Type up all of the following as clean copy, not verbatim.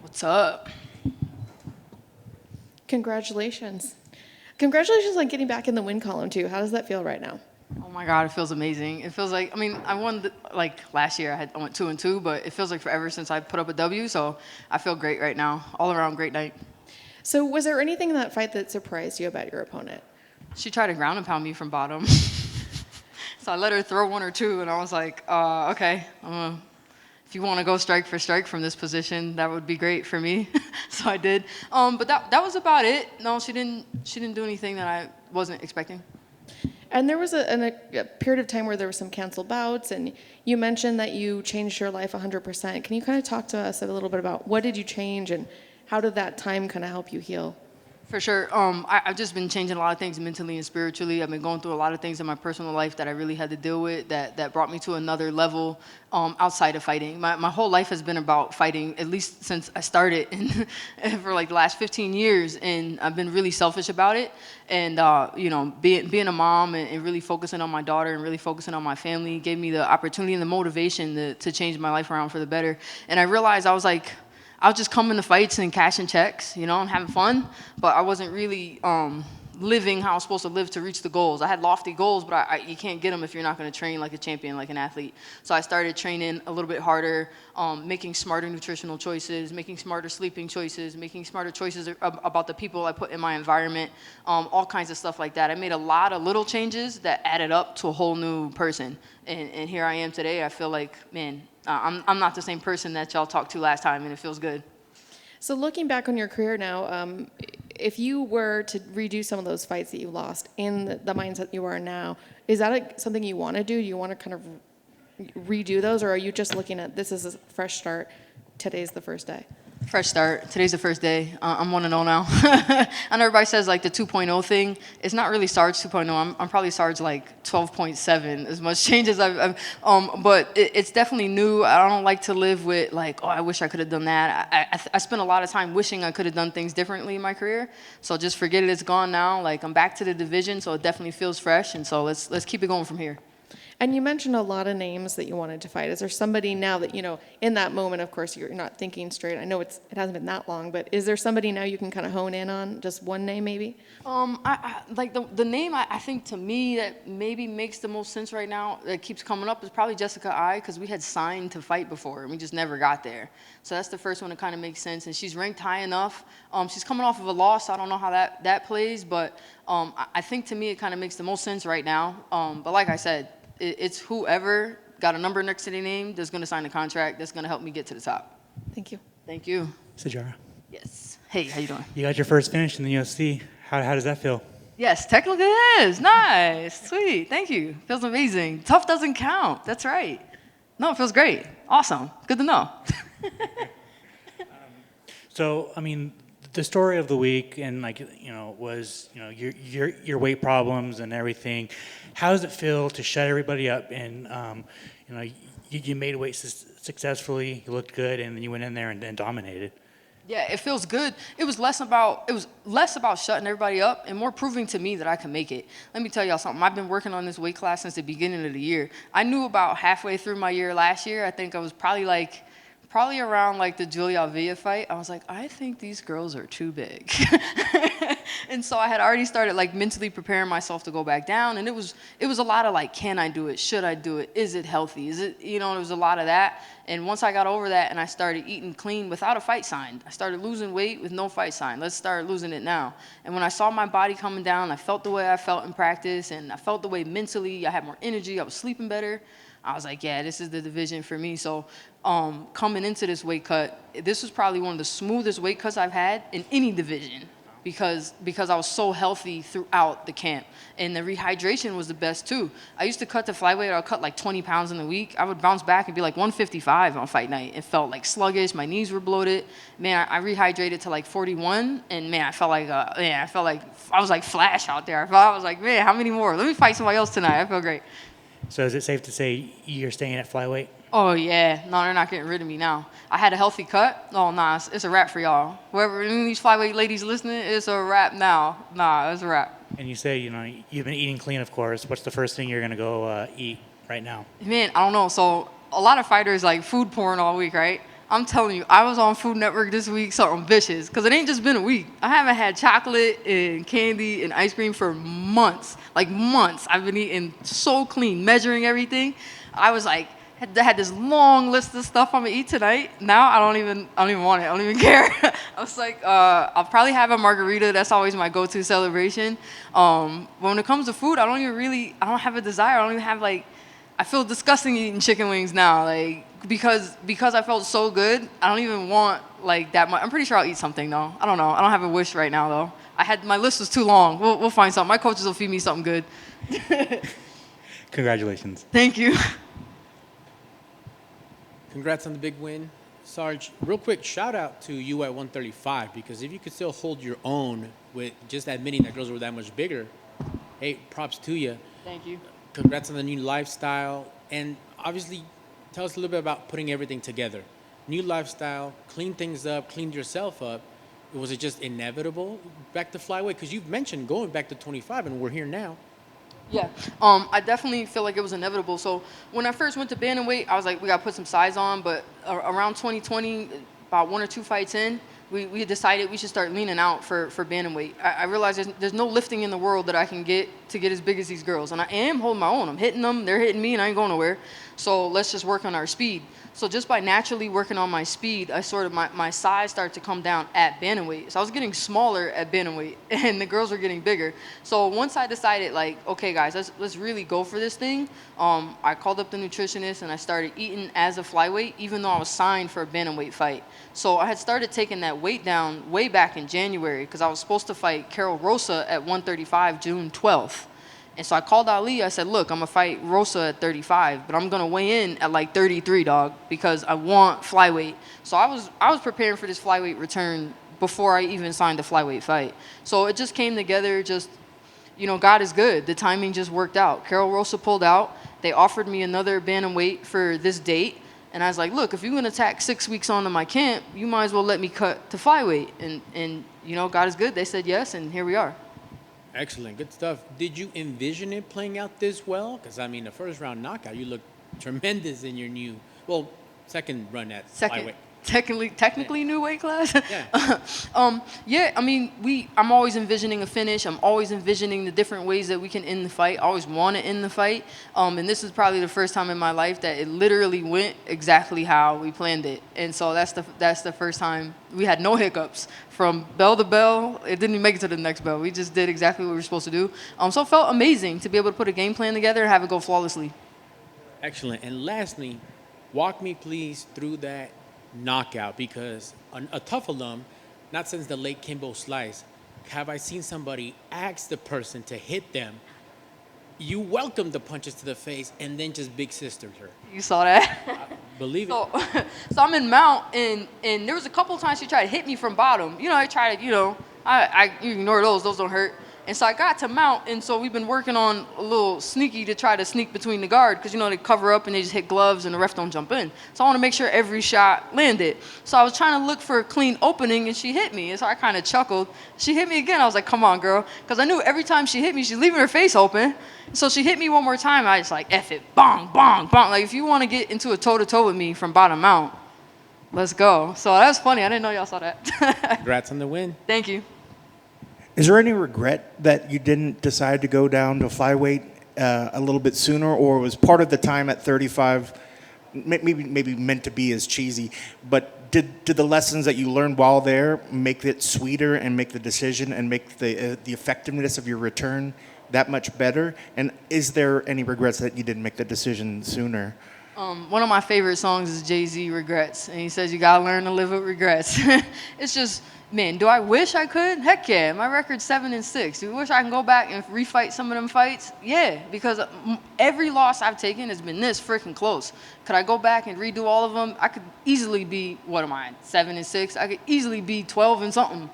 What's up? Congratulations. Congratulations on getting back in the win column, too. How does that feel right now? Oh my God, it feels amazing. It feels like, I mean, I won, like last year, I went 2-2, but it feels like forever since I put up a W, so I feel great right now. All around, great night. So was there anything in that fight that surprised you about your opponent? She tried to ground and pound me from bottom. So I let her throw one or two, and I was like, okay, if you want to go strike for strike from this position, that would be great for me. So I did. But that was about it. No, she didn't do anything that I wasn't expecting. And there was a period of time where there were some canceled bouts, and you mentioned that you changed your life 100%. Can you kind of talk to us a little bit about what did you change, and how did that time kind of help you heal? For sure. I've just been changing a lot of things mentally and spiritually. I've been going through a lot of things in my personal life that I really had to deal with that brought me to another level outside of fighting. My whole life has been about fighting, at least since I started for like the last 15 years. And I've been really selfish about it. And, being a mom and really focusing on my daughter and really focusing on my family gave me the opportunity and the motivation to change my life around for the better. And I realized I was just coming to fights and cashing checks, and having fun, but I wasn't really living how I was supposed to live to reach the goals. I had lofty goals, but you can't get them if you're not going to train like a champion, like an athlete. So I started training a little bit harder, making smarter nutritional choices, making smarter sleeping choices, making smarter choices about the people I put in my environment, all kinds of stuff like that. I made a lot of little changes that added up to a whole new person. And here I am today. I feel like, man, I'm not the same person that y'all talked to last time, and it feels good. So looking back on your career now, if you were to redo some of those fights that you lost in the mindset you are now, is that something you want to do? Do you want to kind of redo those, or are you just looking at this is a fresh start, today's the first day? Fresh start. Today's the first day. I'm 1-0 now. I know everybody says like the 2.0 thing. It's not really Sarge 2.0. I'm probably Sarge like 12.7. As much change as but it's definitely new. I don't like to live with like, I wish I could have done that. I spent a lot of time wishing I could have done things differently in my career. So just forget it. It's gone now. Like I'm back to the division, so it definitely feels fresh. And so let's keep it going from here. And you mentioned a lot of names that you wanted to fight. Is there somebody now that, in that moment, of course, you're not thinking straight. I know it hasn't been that long, but is there somebody now you can kind of hone in on? Just one name, maybe? I like the name I think to me that maybe makes the most sense right now that keeps coming up is probably Jessica Ai, because we had signed to fight before and we just never got there. So that's the first one that kind of makes sense. And she's ranked high enough. She's coming off of a loss. So I don't know how that plays, but I think to me it kind of makes the most sense right now. But like I said, it's whoever got a number next to their name that's going to sign the contract that's going to help me get to the top. Thank you. Thank you. Sijara, Yes. Hey, how you doing? you got your first finish in the UFC. How does that feel? Yes, technically it is. Nice. Sweet. Thank you. Feels amazing. Tough doesn't count. That's right. No, it feels great. Awesome. Good to know. So, I mean, the story of the week and was your weight problems and everything. How does it feel to shut everybody up and you made weight successfully, you looked good, and then you went in there and dominated? Yeah, it feels good. It was less about shutting everybody up and more proving to me that I can make it. Let me tell y'all something. I've been working on this weight class since the beginning of the year. I knew about halfway through my year last year. I think I was probably around like the Julia Villa fight. I was like, I think these girls are too big. And so I had already started like mentally preparing myself to go back down. And it was a lot of like, can I do it? Should I do it? Is it healthy? Is it, there was a lot of that. And once I got over that and I started eating clean without a fight sign, I started losing weight with no fight sign. Let's start losing it now. And when I saw my body coming down, I felt the way I felt in practice, and I felt the way mentally I had more energy. I was sleeping better. I was like, yeah, this is the division for me. So coming into this weight cut, this was probably one of the smoothest weight cuts I've had in any division because I was so healthy throughout the camp. And the rehydration was the best too. I used to cut the flyweight. I'll cut like 20 pounds in a week. I would bounce back and be like 155 on fight night. It felt like sluggish. My knees were bloated. Man, I rehydrated to like 41, and man, I felt like I was like Flash out there. I was like, man, how many more? Let me fight somebody else tonight. I feel great. So is it safe to say you're staying at flyweight? Oh, yeah. No, they're not getting rid of me now. I had a healthy cut. Oh, nah, it's a wrap for y'all. Whoever, any of these flyweight ladies listening, it's a wrap now. Nah, it's a wrap. And you say, you've been eating clean, of course. What's the first thing you're going to go eat right now? Man, I don't know. So a lot of fighters like food porn all week, right? I'm telling you, I was on Food Network this week, something vicious, because it ain't just been a week. I haven't had chocolate and candy and ice cream for months, like months. I've been eating so clean, measuring everything. I was like, had this long list of stuff I'm gonna eat tonight. Now I don't even want it. I don't even care. I was like, I'll probably have a margarita. That's always my go-to celebration. But when it comes to food, I don't have a desire. I don't even have like, I feel disgusting eating chicken wings now, like because I felt so good. I don't even want like that much. I'm pretty sure I'll eat something though. I don't know. I don't have a wish right now though. My list was too long. We'll find something. My coaches will feed me something good. Congratulations. Thank you. Congrats on the big win. Sarge, real quick, shout out to you at 135, because if you could still hold your own with just admitting that girls were that much bigger, hey, props to you. Thank you. Congrats on the new lifestyle. And obviously, tell us a little bit about putting everything together. New lifestyle, clean things up, cleaned yourself up. Was it just inevitable back to flyweight? Because you've mentioned going back to 25, and we're here now. Yeah, I definitely feel like it was inevitable. So when I first went to bantamweight, I was like, we got to put some size on. But around 2020, about 1 or 2 fights in, we decided we should start leaning out for bantamweight. I realized there's no lifting in the world that I can get to get as big as these girls. And I am holding my own. I'm hitting them, they're hitting me, and I ain't going nowhere. So let's just work on our speed. So just by naturally working on my speed, my size started to come down at bantamweight. So I was getting smaller at bantamweight, and the girls were getting bigger. So once I decided, like, okay, guys, let's really go for this thing, I called up the nutritionist, and I started eating as a flyweight, even though I was signed for a bantamweight fight. So I had started taking that weight down way back in January, because I was supposed to fight Carol Rosa at 135 June 12th. And so I called Ali. I said, look, I'm going to fight Rosa at 35, but I'm going to weigh in at like 33, dog, because I want flyweight. So I was preparing for this flyweight return before I even signed the flyweight fight. So it just came together. Just, God is good. The timing just worked out. Carol Rosa pulled out. They offered me another bantamweight for this date. And I was like, look, if you're going to tack 6 weeks onto my camp, you might as well let me cut to flyweight. And God is good. They said yes, and here we are. Excellent. Good stuff. Did you envision it playing out this well? Because, I mean, the first round knockout, you look tremendous in your new, second run at flyweight. Technically new weight class. Yeah. Yeah. I mean, I'm always envisioning a finish. I'm always envisioning the different ways that we can end the fight. I always want to end the fight. And this is probably the first time in my life that it literally went exactly how we planned it. And so that's the first time we had no hiccups from bell to bell. It didn't even make it to the next bell. We just did exactly what we were supposed to do. So it felt amazing to be able to put a game plan together and have it go flawlessly. Excellent. And lastly, walk me please through that knockout, because a tough alum, not since the late Kimbo Slice, have I seen somebody ask the person to hit them. You welcomed the punches to the face and then just big sistered her. You saw that? Believe it. So I'm in mount, and there was a couple of times she tried to hit me from bottom. I tried to, you ignore those don't hurt. And so I got to mount, and so we've been working on a little sneaky to try to sneak between the guard, because, they cover up and they just hit gloves and the ref don't jump in. So I want to make sure every shot landed. So I was trying to look for a clean opening, and she hit me. And so I kind of chuckled. She hit me again. I was like, come on, girl. Because I knew every time she hit me, she's leaving her face open. So she hit me one more time. I just like, F it. Bong, bong, bong. Like, if you want to get into a toe-to-toe with me from bottom mount, let's go. So that was funny. I didn't know y'all saw that. Congrats on the win. Thank you. Is there any regret that you didn't decide to go down to flyweight a little bit sooner, or was part of the time at 35 maybe meant to be as cheesy, but did the lessons that you learned while there make it sweeter and make the decision and make the effectiveness of your return that much better? And is there any regrets that you didn't make the decision sooner? One of my favorite songs is Jay-Z, Regrets. And he says, you got to learn to live with regrets. It's just, man, do I wish I could? Heck yeah. My record's 7-6. Do you wish I can go back and refight some of them fights? Yeah, because every loss I've taken has been this freaking close. Could I go back and redo all of them? I could easily be, 7-6? I could easily be 12 and something,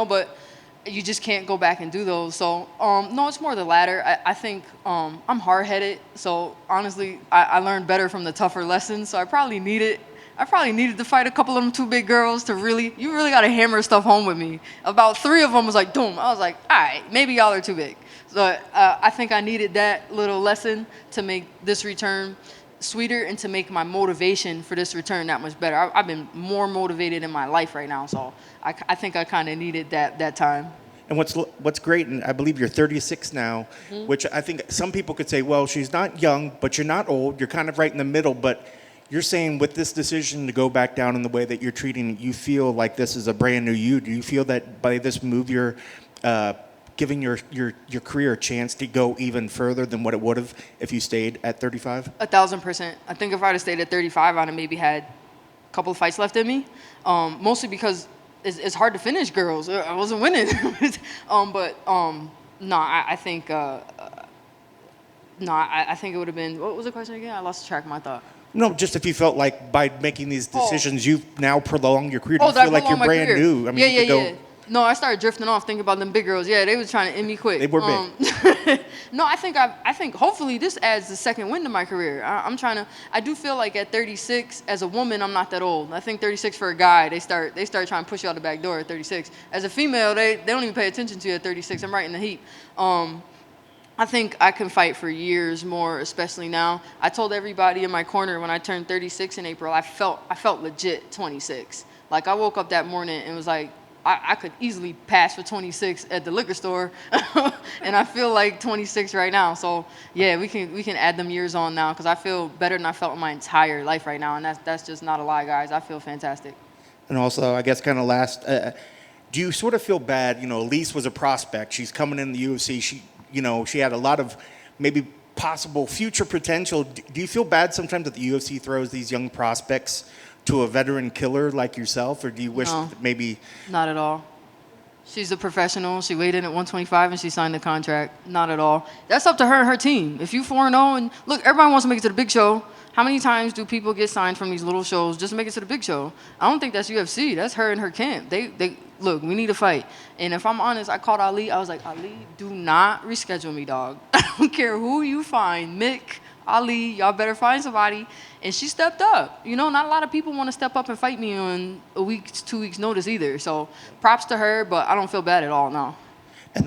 but you just can't go back and do those. So, no, it's more the latter. I think I'm hard-headed. So, honestly, I learned better from the tougher lessons. So I probably needed to fight a couple of them 2 big girls to you really got to hammer stuff home with me. About 3 of them was like, doom. I was like, all right, maybe y'all are too big. So I think I needed that little lesson to make this return sweeter and to make my motivation for this return that much better. I've been more motivated in my life right now, so I think I kind of needed that time. And what's great, and I believe you're 36 now, which I think some people could say, well, she's not young, but you're not old. You're kind of right in the middle. But you're saying with this decision to go back down in the way that you're treating, you feel like this is a brand new you. Do you feel that by this move, you're giving your career a chance to go even further than what it would have if you stayed at 35? 1,000%. I think if I'd have stayed at 35, I'd have maybe had a couple of fights left in me. Mostly because it's hard to finish girls. I wasn't winning. No, I think I think it would have been. What was the question again? I lost track of my thought. No, just if you felt like by making these decisions, you've now prolonged your career. Do you that feel like you're prolonged my brand career. new? I mean, you could go. No, I started drifting off thinking about them big girls. Yeah, they was trying to end me quick. They were big. No, I think hopefully this adds the second win to my career. I do feel like at 36, as a woman, I'm not that old. I think 36 for a guy, they start trying to push you out the back door at 36. As a female, they don't even pay attention to you at 36. I'm right in the heat. I think I can fight for years more, especially now. I told everybody in my corner when I turned 36 in April, I felt legit 26. Like I woke up that morning and was like, I could easily pass for 26 at the liquor store, and I feel like 26 right now. So yeah, we can add them years on now because I feel better than I felt in my entire life right now, and that's just not a lie, guys. I feel fantastic. And also, I guess kind of last, do you sort of feel bad? You know, Elise was a prospect. She's coming in the UFC. She had a lot of maybe possible future potential. Do you feel bad sometimes that the UFC throws these young prospects to a veteran killer like yourself, or do you wish that maybe? Not at all. She's a professional. She weighed in at 125 and she signed the contract. Not at all. That's up to her and her team. If you 4-0 and look, everybody wants to make it to the big show. How many times do people get signed from these little shows just to make it to the big show? I don't think that's UFC. That's her and her camp. They look, we need a fight. And if I'm honest, I called Ali. I was like, Ali, do not reschedule me, dog. I don't care who you find. Mick, Ali, y'all better find somebody. And she stepped up. You know, not a lot of people want to step up and fight me on a week, 2 weeks notice either. So props to her, but I don't feel bad at all, no.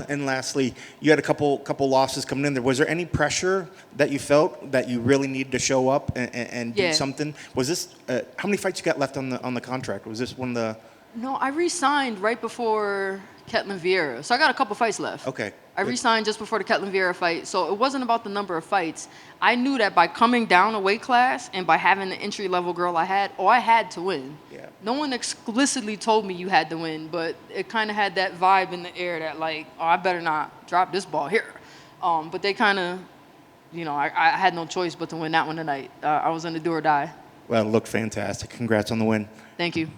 And lastly, you had a couple losses coming in there. Was there any pressure that you felt that you really needed to show up and do something? Was this how many fights you got left on the contract? Was this one of the? No, I re-signed right before Ketlin Vieira, so I got a couple fights left. Okay. I re-signed just before the Ketlin Vieira fight, so it wasn't about the number of fights. I knew that by coming down a weight class and by having the entry-level girl I had to win. Yeah. No one explicitly told me you had to win, but it kind of had that vibe in the air that like, oh, I better not drop this ball here. But they kind of, I had no choice but to win that one tonight. I was in the do or die. Well, it looked fantastic. Congrats on the win. Thank you.